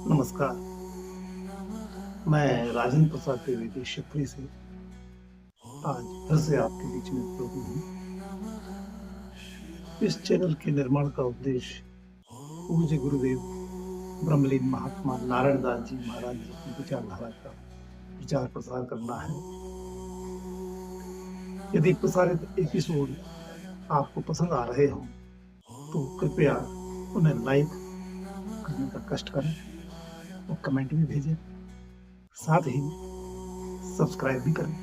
नमस्कार, मैं राजेंद्र प्रसाद त्रिवेदी शिवपुरी से आज फिर से आपके बीच में उपस्थित हूँ। इस चैनल के निर्माण का उद्देश्य पूज्य गुरुदेव ब्रह्मलीन महात्मा नारायण दास जी महाराज जी की विचारधारा का विचार प्रसार करना है। यदि प्रसारित एपिसोड आपको पसंद आ रहे हों तो कृपया उन्हें लाइक करने का कष्ट करें और कमेंट भी भेजें, साथ ही सब्सक्राइब भी करें।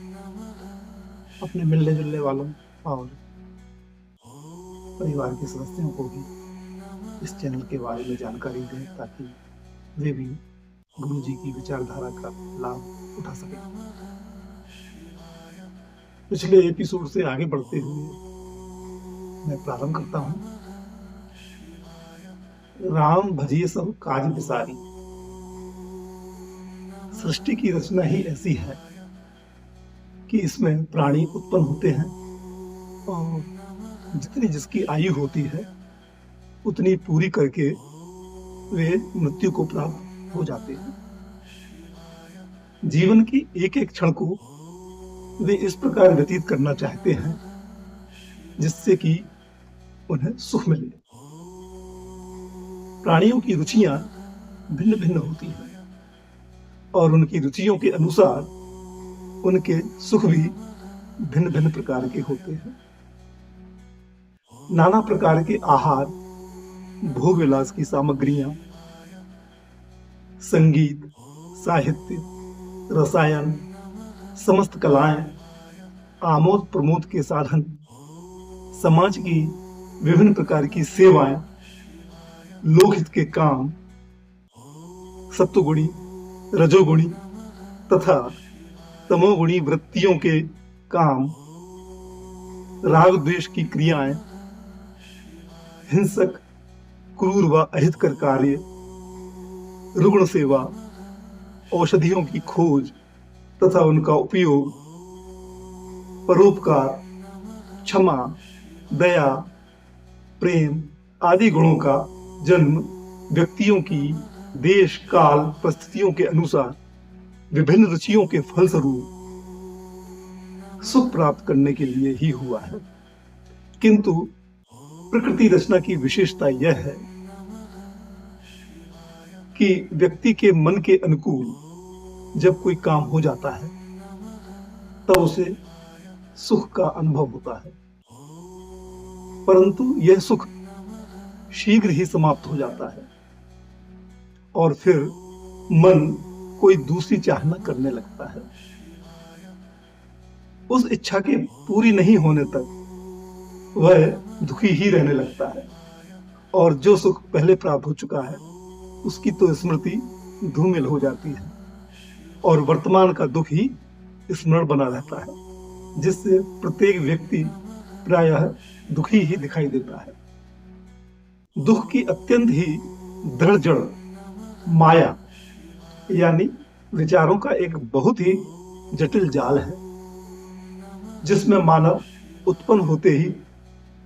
अपने मिलने जुलने वालों और परिवार के सदस्यों को भी इस चैनल के बारे में जानकारी दें ताकि वे भी गुरु जी की विचारधारा का लाभ उठा सकें। पिछले एपिसोड से आगे बढ़ते हुए मैं प्रारंभ करता हूं। राम भजिए सब काज बिसारी। सृष्टि की रचना ही ऐसी है कि इसमें प्राणी उत्पन्न होते हैं और जितनी जिसकी आयु होती है उतनी पूरी करके वे मृत्यु को प्राप्त हो जाते हैं। जीवन की एक एक क्षण को वे इस प्रकार व्यतीत करना चाहते हैं जिससे कि उन्हें सुख मिले। प्राणियों की रुचियां भिन्न भिन्न होती हैं और उनकी रुचियों के अनुसार उनके सुख भी भिन्न भिन्न प्रकार के होते हैं। नाना प्रकार के आहार, भोग विलास की सामग्रियां, संगीत, साहित्य, रसायन, समस्त कलाएं, आमोद प्रमोद के साधन, समाज की विभिन्न प्रकार की सेवाएं, लोकहित के काम, सत्वगुणी, रजोगुणी तथा तमोगुणी वृत्तियों के काम, राग द्वेष की क्रियाएं, हिंसक, क्रूर व अहितकर कार्य, रुग्ण सेवा, औषधियों की खोज तथा उनका उपयोग, परोपकार, क्षमा, दया, प्रेम आदि गुणों का जन्म व्यक्तियों की देश काल परिस्थितियों के अनुसार विभिन्न रुचियों के फलस्वरूप सुख प्राप्त करने के लिए ही हुआ है। किंतु प्रकृति रचना की विशेषता यह है कि व्यक्ति के मन के अनुकूल जब कोई काम हो जाता है तब उसे सुख का अनुभव होता है, परंतु यह सुख शीघ्र ही समाप्त हो जाता है और फिर मन कोई दूसरी चाहना करने लगता है। उस इच्छा के पूरी नहीं होने तक वह दुखी ही रहने लगता है और जो सुख पहले प्राप्त हो चुका है उसकी तो स्मृति धूमिल हो जाती है और वर्तमान का दुख ही स्मरण बना रहता है, जिससे प्रत्येक व्यक्ति प्रायः दुखी ही दिखाई देता है। दुख की अत्यंत ही दृढ़ जड़ माया यानी विचारों का एक बहुत ही जटिल जाल है जिसमें मानव उत्पन्न होते ही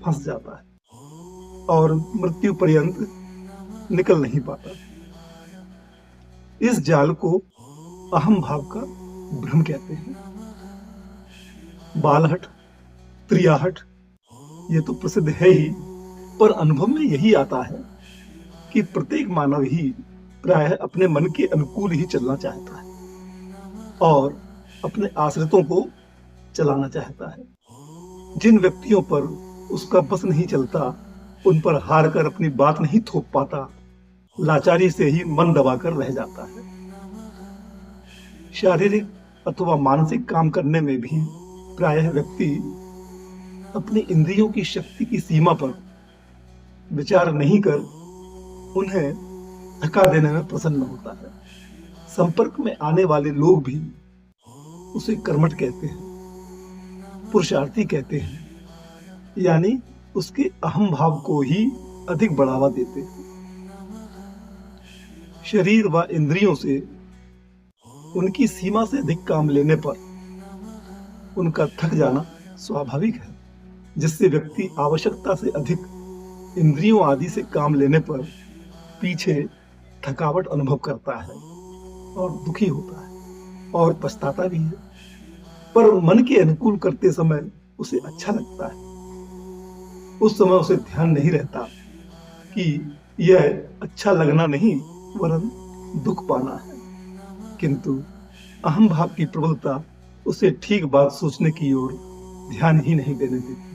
फंस जाता है और मृत्यु पर्यंत निकल नहीं पाता। इस जाल को अहम भाव का भ्रम कहते हैं। बालहट, त्रियाहट ये तो प्रसिद्ध है ही, पर अनुभव में यही आता है कि प्रत्येक मानव ही प्रायः अपने मन के अनुकूल ही चलना चाहता है और अपने आश्रितों को चलाना चाहता है। जिन व्यक्तियों पर उसका बस नहीं चलता उन पर हार कर अपनी बात नहीं थोप पाता, लाचारी से ही मन दबाकर रह जाता है। शारीरिक अथवा मानसिक काम करने में भी प्रायः व्यक्ति अपनी इंद्रियों की शक्ति की सीमा पर विचार नहीं कर उन्हें थका देने में प्रसन्न होता है। संपर्क में आने वाले लोग भी उसे कर्मठ कहते हैं, पुरुषार्थी कहते हैं, यानी उसके अहम भाव को ही अधिक बढ़ावा देते हैं। शरीर व इंद्रियों से उनकी सीमा से अधिक काम लेने पर उनका थक जाना स्वाभाविक है, जिससे व्यक्ति आवश्यकता से अधिक इंद्रियों आदि से काम लेने पर पीछे थकावट अनुभव करता है और दुखी होता है और पछताता भी है। पर मन के अनुकूल करते समय उसे अच्छा लगता है। उस समय उसे ध्यान नहीं रहता कि यह अच्छा लगना नहीं वरन दुख पाना है। किंतु अहम भाव की प्रबलता उसे ठीक बात सोचने की ओर ध्यान ही नहीं देने देती।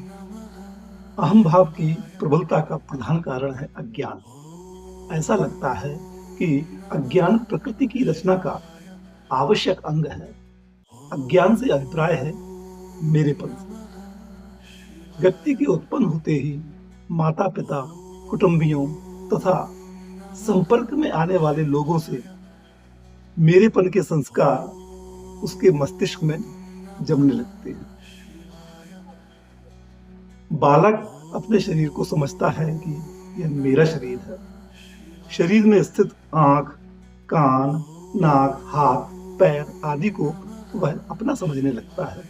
अहम भाव की प्रबलता का प्रधान कारण है अज्ञान। ऐसा लगता है कि अज्ञान प्रकृति की रचना का आवश्यक अंग है। अज्ञान से अभिप्राय है मेरेपन से। व्यक्ति के उत्पन्न होते ही माता पिता, कुटुंबियों तथा संपर्क में आने वाले लोगों से मेरेपन के संस्कार उसके मस्तिष्क में जमने लगते हैं। बालक अपने शरीर को समझता है कि यह मेरा शरीर है। शरीर में स्थित आंख, कान, नाक, हाथ, पैर आदि को वह अपना समझने लगता है।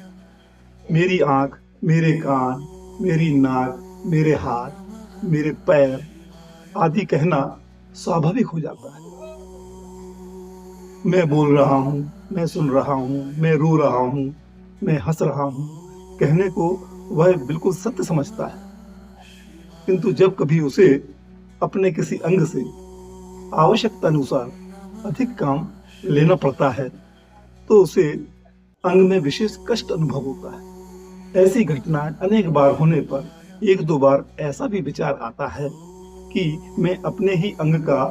मेरी आंख, मेरे कान, मेरी नाक, मेरे हाथ, मेरे पैर आदि कहना स्वाभाविक हो जाता है। मैं बोल रहा हूँ, मैं सुन रहा हूँ, मैं रो रहा हूँ, मैं हंस रहा हूँ कहने को वह बिल्कुल सत्य समझता है। किंतु जब कभी उसे अपने किसी अंग से आवश्यकता अनुसार अधिक काम लेना पड़ता है तो उसे अंग में विशेष कष्ट अनुभव होता है। ऐसी घटनाएं अनेक बार होने पर एक दो बार ऐसा भी विचार आता है कि मैं अपने ही अंग का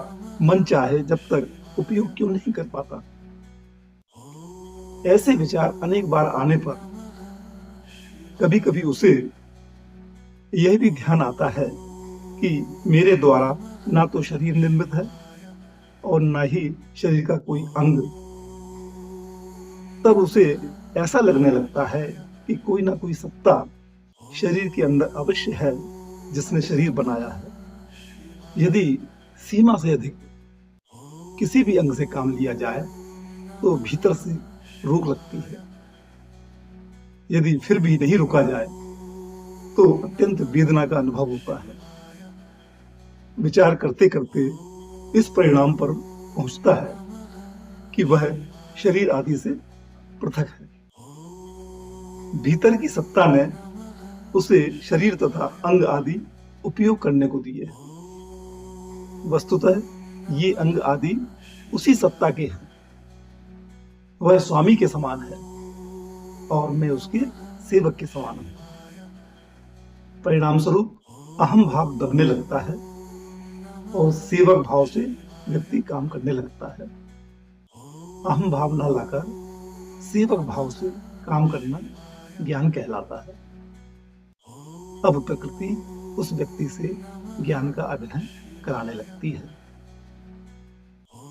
मन चाहे जब तक उपयोग क्यों नहीं कर पाता। ऐसे विचार अनेक बार आने पर कभी कभी उसे यह भी ध्यान आता है कि मेरे द्वारा ना तो शरीर निर्मित है और ना ही शरीर का कोई अंग। तब उसे ऐसा लगने लगता है कि कोई ना कोई सत्ता शरीर के अंदर अवश्य है जिसने शरीर बनाया है। यदि सीमा से अधिक किसी भी अंग से काम लिया जाए तो भीतर से रोक लगती है। यदि फिर भी नहीं रुका जाए तो अत्यंत वेदना का अनुभव होता है। विचार करते करते इस परिणाम पर पहुंचता है कि वह शरीर आदि से पृथक है। भीतर की सत्ता ने उसे शरीर तथा अंग आदि उपयोग करने को दिए। वस्तुतः ये अंग आदि उसी सत्ता के हैं। वह स्वामी के समान है और मैं उसके सेवक के समान हूं। परिणाम स्वरूप अहम भाव दबने लगता है और सेवक भाव से व्यक्ति काम करने लगता है। अहम भाव न लाकर सेवक भाव से काम करना ज्ञान कहलाता है। अब प्रकृति उस व्यक्ति से ज्ञान का अभिनय कराने लगती है।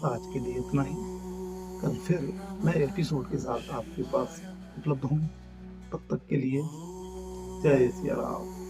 आज के लिए इतना ही। कल फिर नए एपिसोड के साथ आपके पास उपलब्ध हूँ। तब तक के लिए जय सिया राम।